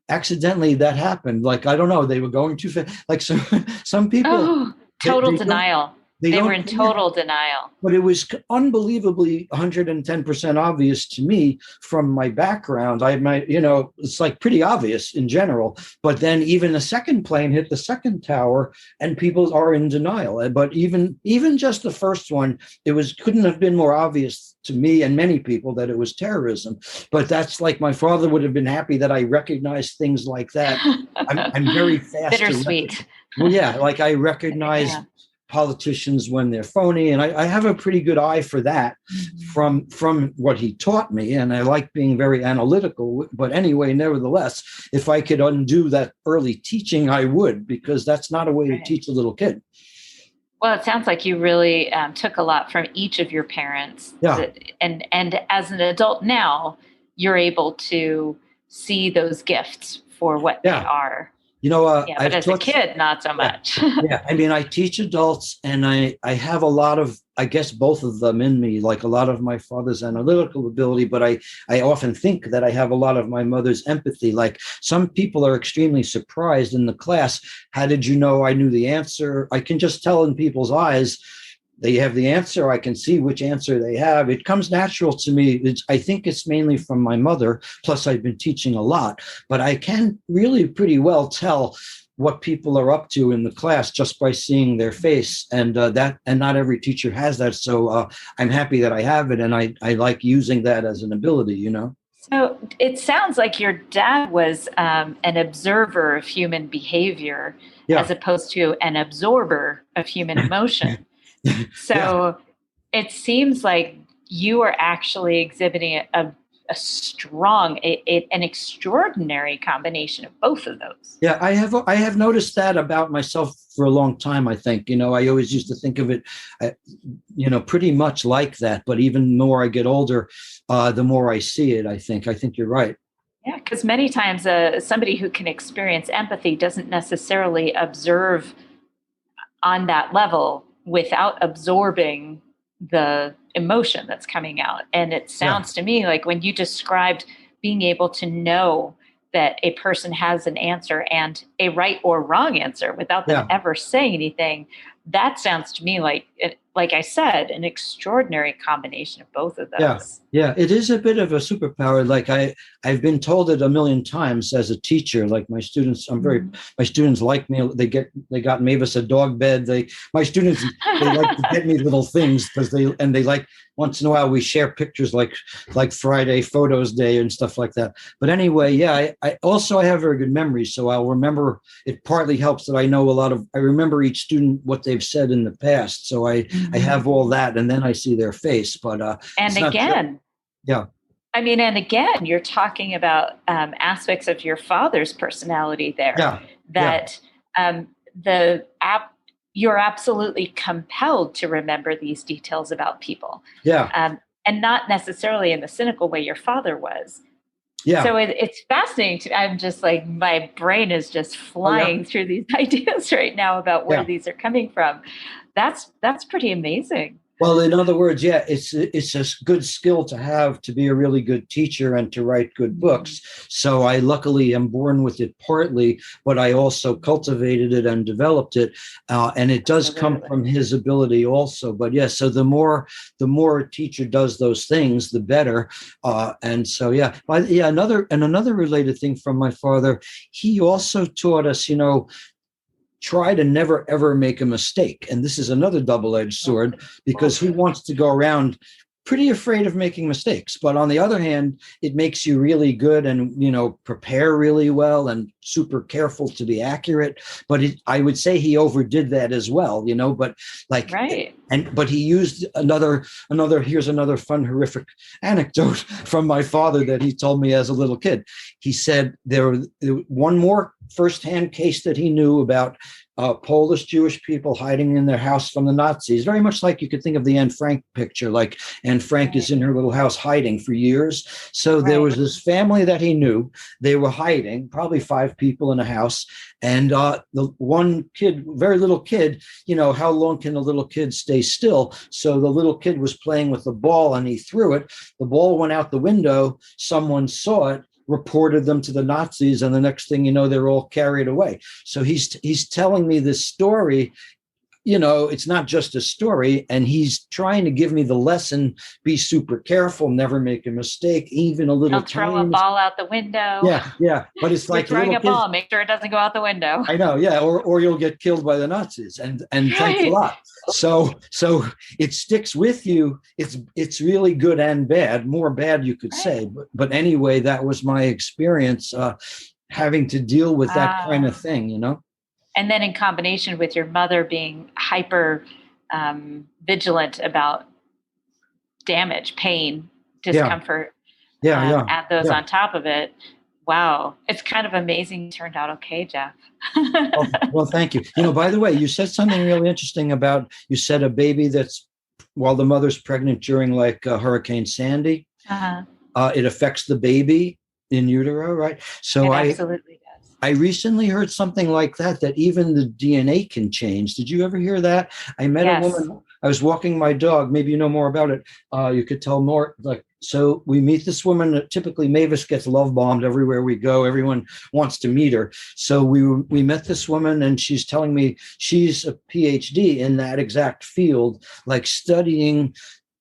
accidentally that happened. Like, I don't know. They were going too fast. Like some people. Oh, total denial. They were in total denial. But it was unbelievably 110% obvious to me from my background. It's like pretty obvious in general. But then even a second plane hit the second tower and people are in denial. But even just the first one, couldn't have been more obvious to me and many people that it was terrorism. But that's like, my father would have been happy that I recognized things like that. I'm very fast. Bittersweet. Well, yeah, like I recognize politicians when they're phony, and I have a pretty good eye for that from what he taught me, and I like being very analytical. But anyway, nevertheless, if I could undo that early teaching, I would, because that's not a way to teach a little kid. Well, it sounds like you really took a lot from each of your parents. And as an adult now, you're able to see those gifts for what they are. But as a kid, not so much. I mean, I teach adults, and I have a lot of, I guess, both of them in me, like a lot of my father's analytical ability, but I often think that I have a lot of my mother's empathy. Like, some people are extremely surprised in the class. How did you know I knew the answer? I can just tell in people's eyes. They have the answer. I can see which answer they have. It comes natural to me. I think it's mainly from my mother. Plus, I've been teaching a lot, but I can really pretty well tell what people are up to in the class just by seeing their face. And not every teacher has that. So I'm happy that I have it, and I like using that as an ability. So it sounds like your dad was an observer of human behavior as opposed to an absorber of human emotion. So it seems like you are actually exhibiting a strong, an extraordinary combination of both of those. Yeah, I have noticed that about myself for a long time, I think. I always used to think of it, pretty much like that. But even more I get older, the more I see it, I think you're right. Yeah, because many times somebody who can experience empathy doesn't necessarily observe on that level without absorbing the emotion that's coming out. And it sounds to me like when you described being able to know that a person has an answer and a right or wrong answer without them ever saying anything, that sounds to me like like I said, an extraordinary combination of both of Yeah, those. yeah, it is a bit of a superpower. Like I've been told it a million times as a teacher. Like my students, my students like me. They got Mavis a dog bed. My students, they like to get me little things because they like, once in a while we share pictures like Friday Photos Day and stuff like that. But anyway, yeah, I also I have very good memory, so I'll remember. It partly helps that I remember each student what they've said in the past, so I have all that, and then I see their face. But And again, yeah. I mean, and again, you're talking about aspects of your father's personality there. Yeah. That you're absolutely compelled to remember these details about people. Yeah. And not necessarily in the cynical way your father was. Yeah. So it's fascinating. I'm just like, my brain is just flying through these ideas right now about where these are coming from. That's pretty amazing. Well, in other words, yeah, it's a good skill to have to be a really good teacher and to write good books. So I luckily am born with it partly, but I also cultivated it and developed it, and it does come from his ability also. But yes, so the more a teacher does those things, the better. And so another related thing from my father, he also taught us, try to never ever make a mistake. And this is another double-edged sword, because who wants to go around pretty afraid of making mistakes? But on the other hand, it makes you really good and, prepare really well and super careful to be accurate. But I would say he overdid that as well, but like, right. But he used here's another fun, horrific anecdote from my father that he told me as a little kid. He said there was one more firsthand case that he knew about Polish Jewish people hiding in their house from the Nazis, very much like you could think of the Anne Frank picture, like Anne Frank is in her little house hiding for years. So there was this family that he knew. They were hiding, probably 5 people in a house. And the one kid, very little kid, how long can a little kid stay still? So the little kid was playing with the ball and he threw it. The ball went out the window. Someone saw it, reported them to the Nazis, and the next thing you know, they're all carried away. So he's telling me this story. It's not just a story, and he's trying to give me the lesson: be super careful, never make a mistake, even a little. Don't throw a ball out the window. Yeah. But it's like throwing a ball, make sure it doesn't go out the window. I know, yeah, or you'll get killed by the Nazis, and thanks a lot. So it sticks with you. It's really good and bad, more bad you could say, but anyway, that was my experience having to deal with that kind of thing, And then in combination with your mother being hyper vigilant about damage, pain, discomfort, add those on top of it. Wow. It's kind of amazing it turned out okay, Jeff. Well, thank you. By the way, you said something really interesting about, you said a baby that's, while the mother's pregnant during like Hurricane Sandy, it affects the baby in utero, right? So it absolutely does. I recently heard something like that even the DNA can change. Did you ever hear that? I met a woman. I was walking my dog. Maybe you know more about it. You could tell more. So we meet this woman. Typically, Mavis gets love bombed everywhere we go. Everyone wants to meet her. So we met this woman, and she's telling me she's a PhD in that exact field, like studying.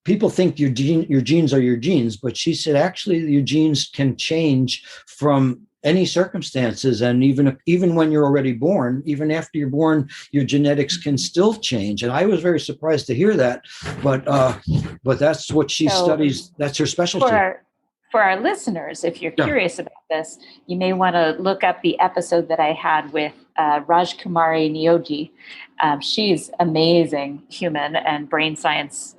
People think your genes are your genes, but she said actually your genes can change from any circumstances, and even when you're already born, even after you're born, your genetics can still change. And I was very surprised to hear that, but that's what she studies. That's her specialty. For our listeners, if you're curious about this, you may want to look up the episode that I had with Rajkumari Neogi. She's amazing human and brain science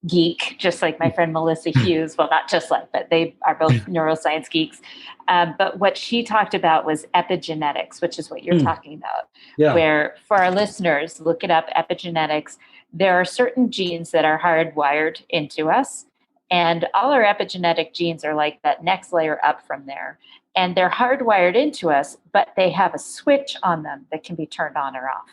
geek, just like my friend Melissa Hughes. Well, not just like, but they are both neuroscience geeks. But what she talked about was epigenetics, which is what you're talking about, where for our listeners, look it up, epigenetics. There are certain genes that are hardwired into us, and all our epigenetic genes are like that next layer up from there. And they're hardwired into us, but they have a switch on them that can be turned on or off.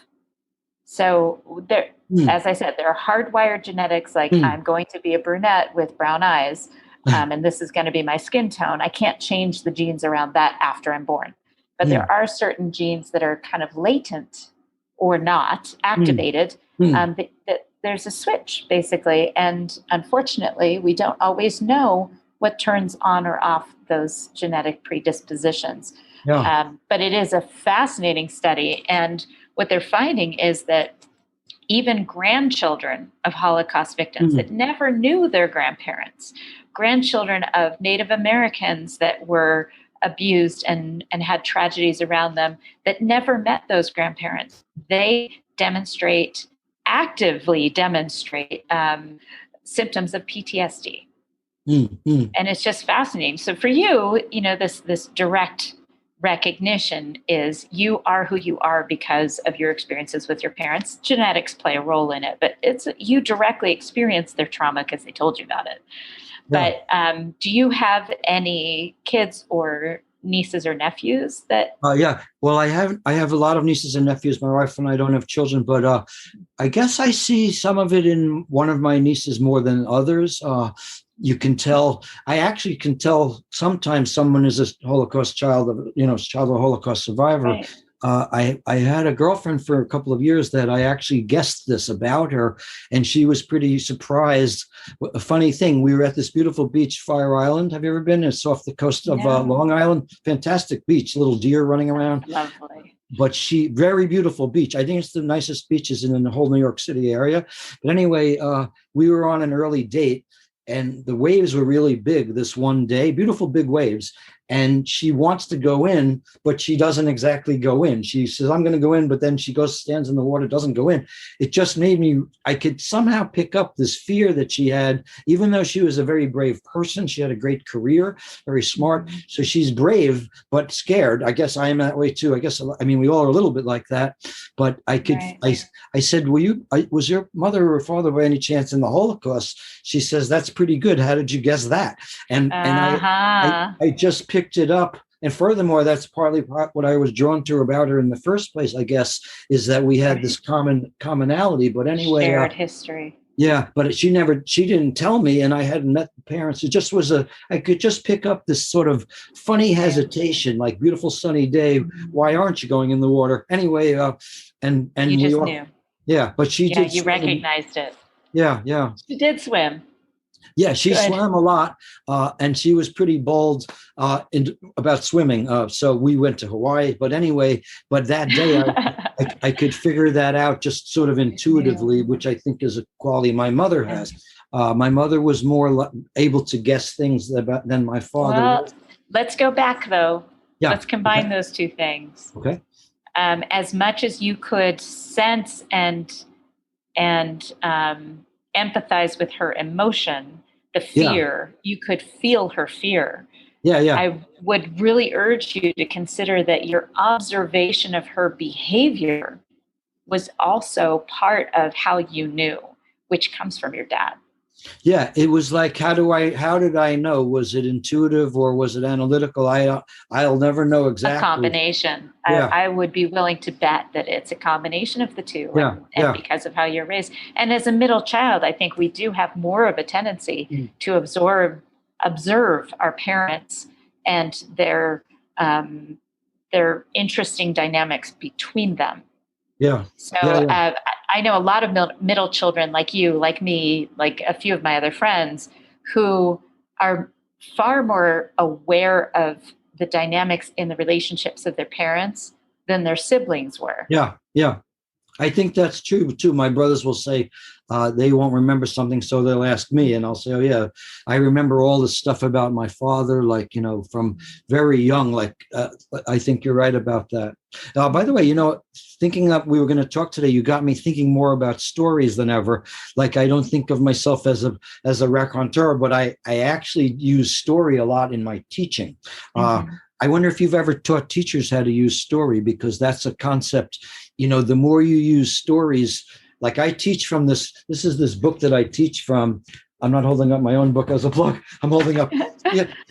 So there, as I said, there are hardwired genetics, like I'm going to be a brunette with brown eyes, and this is going to be my skin tone. I can't change the genes around that after I'm born. But there are certain genes that are kind of latent or not activated, that there's a switch basically. And unfortunately, we don't always know what turns on or off those genetic predispositions. But it is a fascinating study. And what they're finding is that even grandchildren of Holocaust victims that never knew their grandparents, grandchildren of Native Americans that were abused and had tragedies around them that never met those grandparents, they actively demonstrate symptoms of PTSD. And it's just fascinating. So for you, this direct recognition is you are who you are because of your experiences with your parents. Genetics play a role in it, but it's you directly experience their trauma because they told you about it. But do you have any kids or nieces or nephews that? Yeah. Well, I have a lot of nieces and nephews. My wife and I don't have children, but I guess I see some of it in one of my nieces more than others. You can tell. I actually can tell sometimes someone is a Holocaust child of child of a Holocaust survivor. Right. I had a girlfriend for a couple of years that I actually guessed this about her, and she was pretty surprised. A funny thing, we were at this beautiful beach, Fire Island. Have you ever been? It's off the coast of Long Island. Fantastic beach, little deer running around. Lovely. But very beautiful beach. I think it's the nicest beaches in the whole New York City area. But anyway, we were on an early date, and the waves were really big this one day, beautiful big waves. And she wants to go in, but she doesn't exactly go in. She says, I'm going to go in, but then she stands in the water, doesn't go in. It just made me, I could somehow pick up this fear that she had, even though she was a very brave person. She had a great career, very smart. So she's brave, but scared. I guess I am that way too. We all are a little bit like that. But I could, right. I said, was your mother or father by any chance in the Holocaust? She says, that's pretty good. How did you guess that? And I just picked it up. And furthermore, that's partly what I was drawn to about her in the first place, I guess, is that we had this commonality. But anyway, shared history. Yeah, but she didn't tell me, and I hadn't met the parents. It just was I could just pick up this sort of funny hesitation, like beautiful sunny day. Why aren't you going in the water? Anyway, and you just knew. Yeah, but she did. You recognized it. Yeah. She did swim. Yeah, she swam a lot, and she was pretty bold about swimming. So we went to Hawaii. But anyway, that day I could figure that out just sort of intuitively, which I think is a quality my mother has. My mother was more able to guess things than my father. Well, let's go back, though. Yeah. Let's combine those two things. Okay. As much as you could sense and empathize with her emotion, the fear, you could feel her fear. Yeah. I would really urge you to consider that your observation of her behavior was also part of how you knew, which comes from your dad. Yeah, it was like, how did I know? Was it intuitive or was it analytical? I'll never know exactly. A combination. Yeah. I would be willing to bet that it's a combination of the two, and because of how you're raised. And as a middle child, I think we do have more of a tendency to observe our parents and their interesting dynamics between them. Yeah. So I know a lot of middle children like you, like me, like a few of my other friends who are far more aware of the dynamics in the relationships of their parents than their siblings were. Yeah. I think that's true too. My brothers will say they won't remember something, so they'll ask me, and I'll say, "Oh yeah, I remember all this stuff about my father, like from very young." Like I think you're right about that. By the way, thinking that we were going to talk today, you got me thinking more about stories than ever. Like I don't think of myself as a raconteur, but I actually use story a lot in my teaching. I wonder if you've ever taught teachers how to use story, because that's a concept. The more you use stories, like I teach from this is this book that I teach from. I'm not holding up my own book as a plug. I'm holding up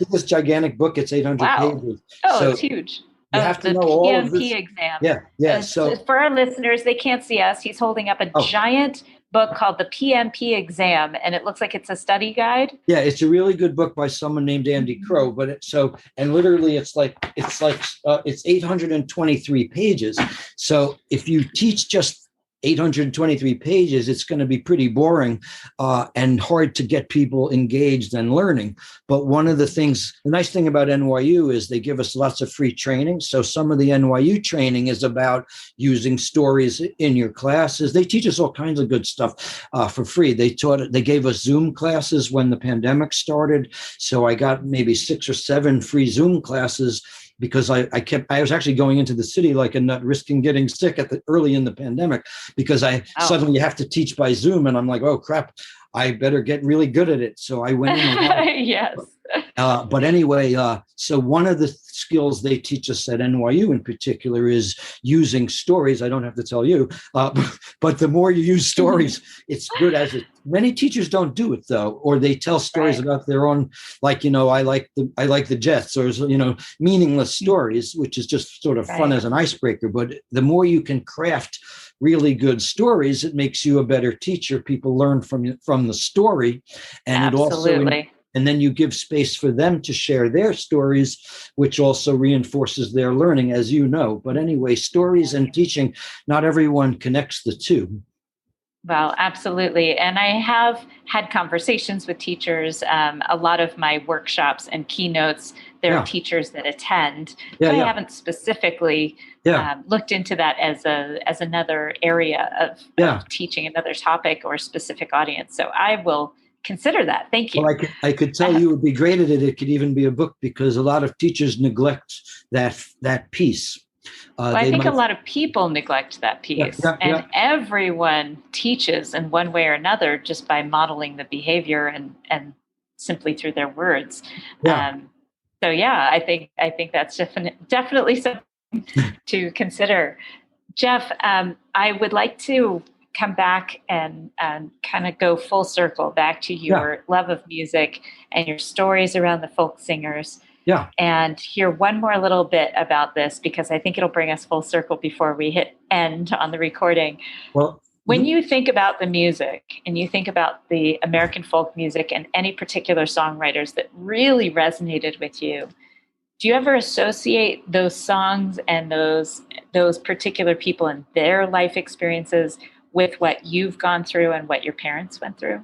this gigantic book. It's 800 pages. Oh, so it's huge. You have to know all of this. exam. Yeah. So for our listeners, they can't see us. He's holding up a giant book called The PMP Exam, and it looks like it's a study guide. Yeah, it's a really good book by someone named Andy Crow. But and literally it's 823 pages. So if you teach just 823 pages, it's going to be pretty boring and hard to get people engaged and learning. But the nice thing about NYU is they give us lots of free training. So some of the NYU training is about using stories in your classes. They teach us all kinds of good stuff for free. They gave us Zoom classes when the pandemic started. So I got maybe 6 or 7 free Zoom classes, because I was actually going into the city like a nut, risking getting sick early in the pandemic, because suddenly have to teach by Zoom, and I'm like, oh crap, I better get really good at it. So I went in. Yes. But anyway, so one of the skills they teach us at NYU in particular is using stories. I don't have to tell you, but the more you use stories, it's good as it. Many teachers don't do it though, or they tell stories about their own, like, I like the Jets, or, meaningless stories, which is just sort of fun as an icebreaker. But the more you can craft really good stories, it makes you a better teacher. People learn from the story, and Absolutely. it also. And then you give space for them to share their stories, which also reinforces their learning, as you know. But anyway, stories and teaching, not everyone connects the two. Well, absolutely. And I have had conversations with teachers. A lot of my workshops and keynotes, there are teachers that attend. But I haven't specifically looked into that as another area of teaching another topic or specific audience. So I will consider that. Thank you. Well, I could tell you would be great at it. It could even be a book, because a lot of teachers neglect that piece. I think a lot of people neglect that piece, and everyone teaches in one way or another just by modeling the behavior and simply through their words. I think that's definitely something to consider. Jeff, I would like to come back and kind of go full circle back to your love of music and your stories around the folk singers. And hear one more little bit about this, because I think it'll bring us full circle before we hit end on the recording. Well, when you think about the music and you think about the American folk music and any particular songwriters that really resonated with you, do you ever associate those songs and those particular people and their life experiences with what you've gone through and what your parents went through?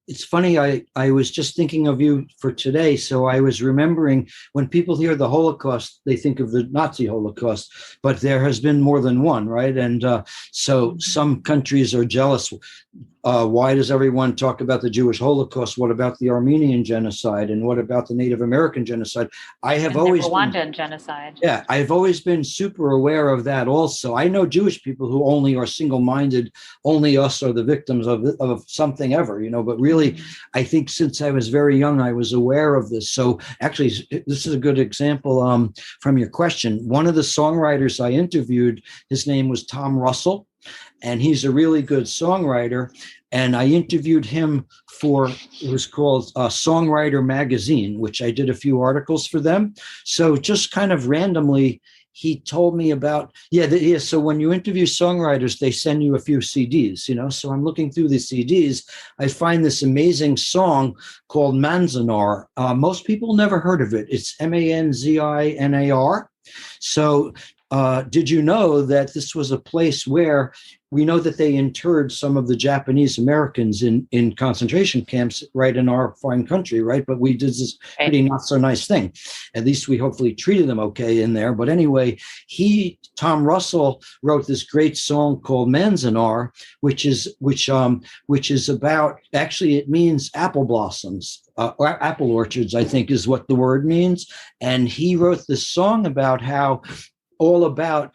It's funny. I was just thinking of you for today. So I was remembering, when people hear the Holocaust, they think of the Nazi Holocaust, but there has been more than one, right? And so some countries are jealous. Why does everyone talk about the Jewish Holocaust? What about the Armenian genocide? And what about the Native American genocide? Rwandan genocide. Yeah, I've always been super aware of that also. I know Jewish people who only are single-minded, only us are the victims of something ever, but really, I think since I was very young, I was aware of this. So actually, this is a good example from your question. One of the songwriters I interviewed, his name was Tom Russell, and he's a really good songwriter. And I interviewed him it was called Songwriter Magazine, which I did a few articles for them. So just kind of randomly, he told me about, so when you interview songwriters, they send you a few CDs, so I'm looking through the CDs. I find this amazing song called Manzanar. Most people never heard of it. It's Manzinar. So did you know that this was a place where we know that they interred some of the Japanese Americans in concentration camps right in our fine country, right? But we did this pretty not so nice thing. At least we hopefully treated them okay in there. But anyway, Tom Russell wrote this great song called Manzanar, which is about, actually it means apple blossoms. Or apple orchards, I think is what the word means. And he wrote this song about all about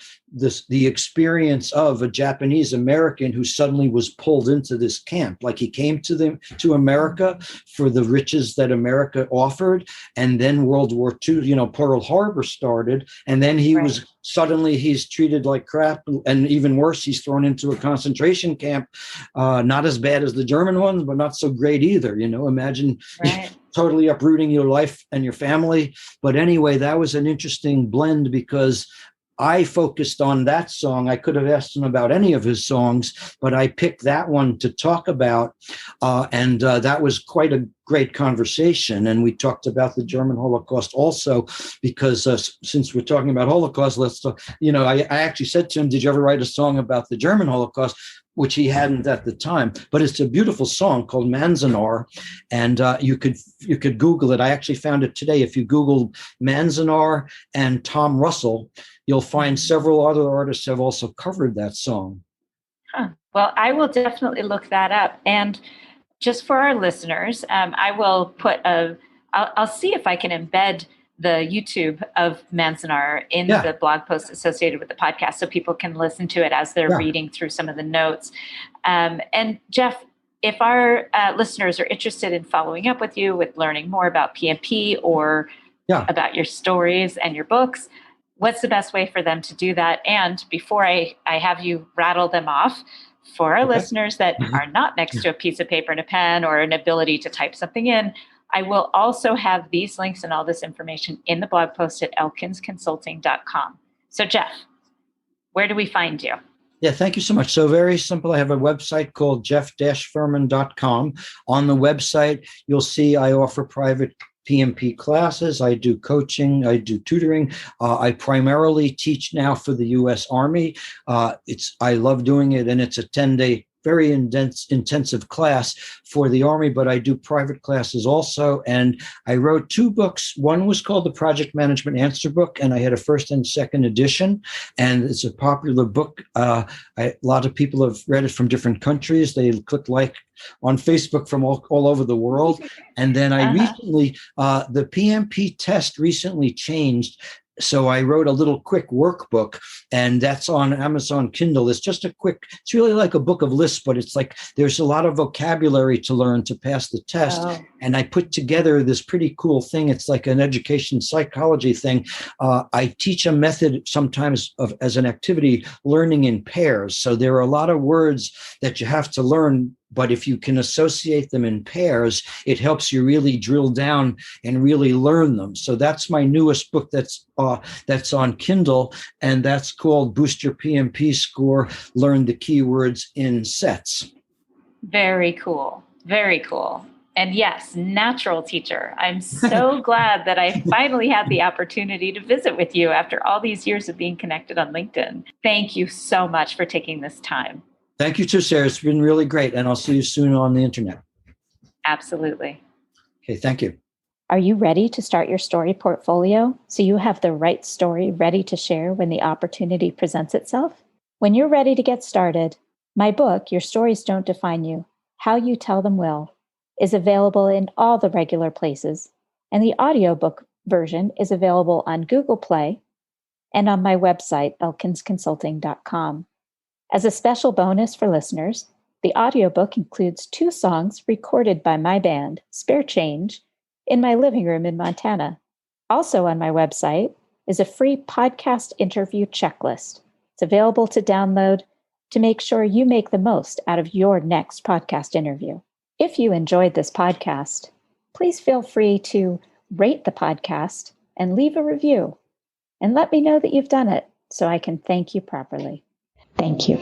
the experience of a Japanese American who suddenly was pulled into this camp. Like he came to America for the riches that America offered. And then World War II, Pearl Harbor started. And then he's treated like crap. And even worse, he's thrown into a concentration camp. Not as bad as the German ones, but not so great either. Imagine totally uprooting your life and your family. But anyway, that was an interesting blend, because I focused on that song. I could have asked him about any of his songs, but I picked that one to talk about. And that was quite a great conversation. And we talked about the German Holocaust also, because since we're talking about Holocaust, let's talk, I actually said to him, did you ever write a song about the German Holocaust? Which he hadn't at the time, but it's a beautiful song called Manzanar, and you could Google it. I actually found it today. If you Google Manzanar and Tom Russell, you'll find several other artists have also covered that song. Huh. Well, I will definitely look that up. And just for our listeners, I will put I'll see if I can embed the YouTube of Manzanar in the blog post associated with the podcast, so people can listen to it as they're reading through some of the notes. And Jeff, if our listeners are interested in following up with you, with learning more about PMP or about your stories and your books, what's the best way for them to do that? And before I have you rattle them off, for our listeners that are not next to a piece of paper and a pen or an ability to type something in, I will also have these links and all this information in the blog post at elkinsconsulting.com. So Jeff, where do we find you? Yeah, thank you so much. So very simple. I have a website called jeff-furman.com. On the website, you'll see I offer private PMP classes. I do coaching. I do tutoring. I primarily teach now for the U.S. Army. I love doing it, and it's a 10-day very intensive class for the Army, but I do private classes also. And I wrote 2 books. One was called the Project Management Answer Book, and I had a first and second edition. And it's a popular book. A lot of people have read it from different countries. They click like on Facebook from all over the world. And then I recently, the PMP test recently changed. So I wrote a little quick workbook, and that's on Amazon Kindle. It's just it's really like a book of lists, but it's like there's a lot of vocabulary to learn to pass the test. And I put together this pretty cool thing. It's like an education psychology thing. I teach a method sometimes as an activity, learning in pairs. So there are a lot of words that you have to learn, but if you can associate them in pairs, it helps you really drill down and really learn them. So that's my newest book that's on Kindle, and that's called Boost Your PMP Score, Learn the Keywords in Sets. Very cool. Very cool. And yes, natural teacher. I'm so glad that I finally had the opportunity to visit with you after all these years of being connected on LinkedIn. Thank you so much for taking this time. Thank you too, Sarah. It's been really great. And I'll see you soon on the internet. Absolutely. Okay, thank you. Are you ready to start your story portfolio so you have the right story ready to share when the opportunity presents itself? When you're ready to get started, my book, Your Stories Don't Define You, How You Tell Them Will, is available in all the regular places, and the audiobook version is available on Google Play and on my website, elkinsconsulting.com. As a special bonus for listeners, the audiobook includes 2 songs recorded by my band, Spare Change, in my living room in Montana. Also on my website is a free podcast interview checklist. It's available to download to make sure you make the most out of your next podcast interview. If you enjoyed this podcast, please feel free to rate the podcast and leave a review, and let me know that you've done it so I can thank you properly. Thank you.